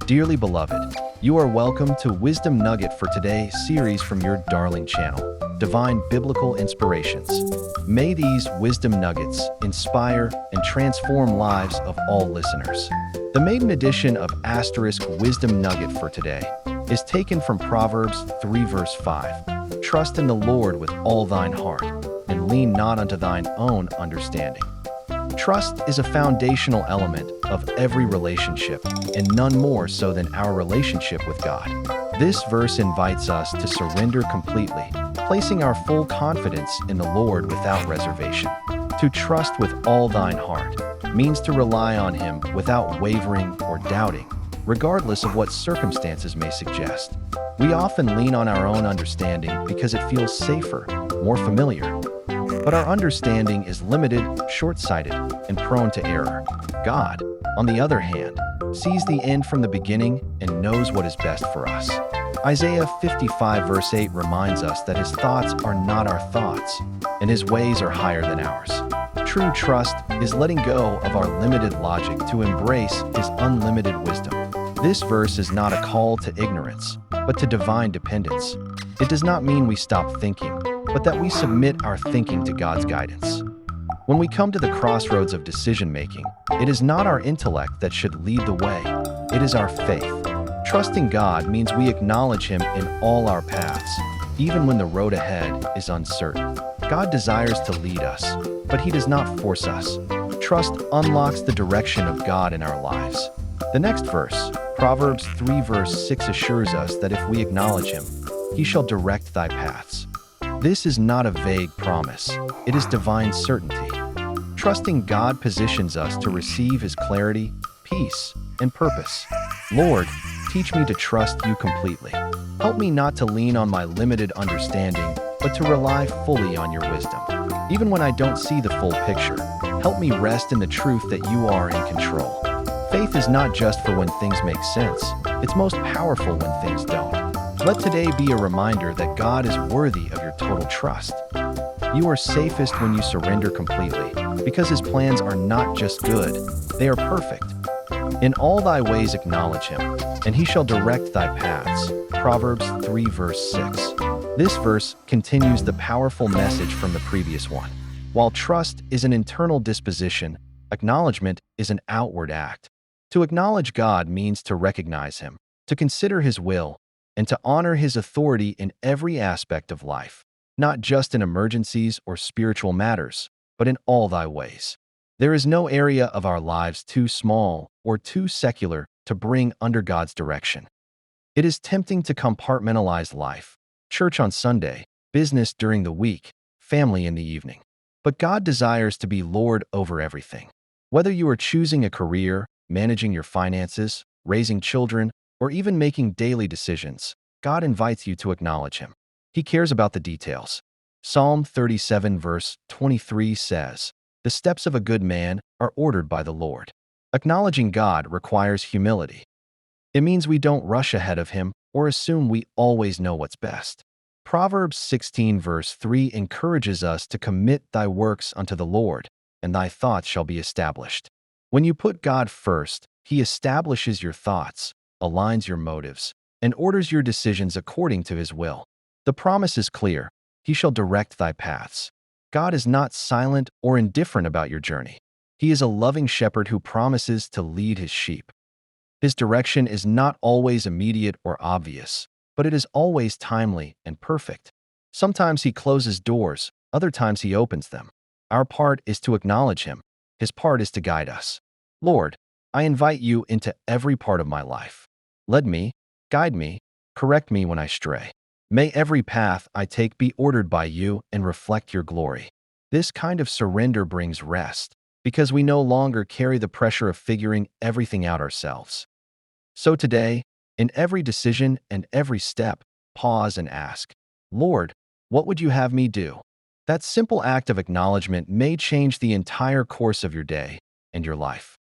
Dearly beloved, you are welcome to Wisdom Nugget for Today series from your darling channel, Divine Biblical Inspirations. May these wisdom nuggets inspire and transform lives of all listeners. The maiden edition of Wisdom Nugget for today is taken from Proverbs 3 verse 5. Trust in the Lord with all thine heart, and lean not unto thine own understanding. Trust is a foundational element of every relationship, and none more so than our relationship with God. This verse invites us to surrender completely, placing our full confidence in the Lord without reservation. To trust with all thine heart means to rely on Him without wavering or doubting, regardless of what circumstances may suggest. We often lean on our own understanding because it feels safer, more familiar. But our understanding is limited, short-sighted, and prone to error. God, on the other hand, sees the end from the beginning and knows what is best for us. Isaiah 55 verse 8 reminds us that His thoughts are not our thoughts, and His ways are higher than ours. True trust is letting go of our limited logic to embrace His unlimited wisdom. This verse is not a call to ignorance, but to divine dependence. It does not mean we stop thinking, but that we submit our thinking to God's guidance. When we come to the crossroads of decision-making, it is not our intellect that should lead the way, it is our faith. Trusting God means we acknowledge Him in all our paths, even when the road ahead is uncertain. God desires to lead us, but He does not force us. Trust unlocks the direction of God in our lives. The next verse, Proverbs 3 verse 6 assures us that if we acknowledge Him, He shall direct thy paths. This is not a vague promise, it is divine certainty. Trusting God positions us to receive His clarity, peace, and purpose. Lord, teach me to trust You completely. Help me not to lean on my limited understanding, but to rely fully on Your wisdom. Even when I don't see the full picture, help me rest in the truth that You are in control. Faith is not just for when things make sense, it's most powerful when things don't. Let today be a reminder that God is worthy of your total trust. You are safest when you surrender completely, because His plans are not just good, they are perfect. In all thy ways acknowledge Him, and He shall direct thy paths. Proverbs 3 verse 6. This verse continues the powerful message from the previous one. While trust is an internal disposition, acknowledgement is an outward act. To acknowledge God means to recognize Him, to consider His will, and to honor His authority in every aspect of life, not just in emergencies or spiritual matters, but in all thy ways. There is no area of our lives too small or too secular to bring under God's direction. It is tempting to compartmentalize life, church on Sunday, business during the week, family in the evening. But God desires to be Lord over everything. Whether you are choosing a career, managing your finances, raising children, or even making daily decisions, God invites you to acknowledge Him. He cares about the details. Psalm 37 verse 23 says, "The steps of a good man are ordered by the Lord." Acknowledging God requires humility. It means we don't rush ahead of Him or assume we always know what's best. Proverbs 16 verse 3 encourages us to commit thy works unto the Lord, and thy thoughts shall be established. When you put God first, He establishes your thoughts, aligns your motives, and orders your decisions according to His will. The promise is clear: He shall direct thy paths. God is not silent or indifferent about your journey. He is a loving shepherd who promises to lead His sheep. His direction is not always immediate or obvious, but it is always timely and perfect. Sometimes He closes doors, other times He opens them. Our part is to acknowledge Him. His part is to guide us. Lord, I invite You into every part of my life. Lead me, guide me, correct me when I stray. May every path I take be ordered by You and reflect Your glory. This kind of surrender brings rest, because we no longer carry the pressure of figuring everything out ourselves. So today, in every decision and every step, pause and ask, Lord, what would You have me do? That simple act of acknowledgement may change the entire course of your day and your life.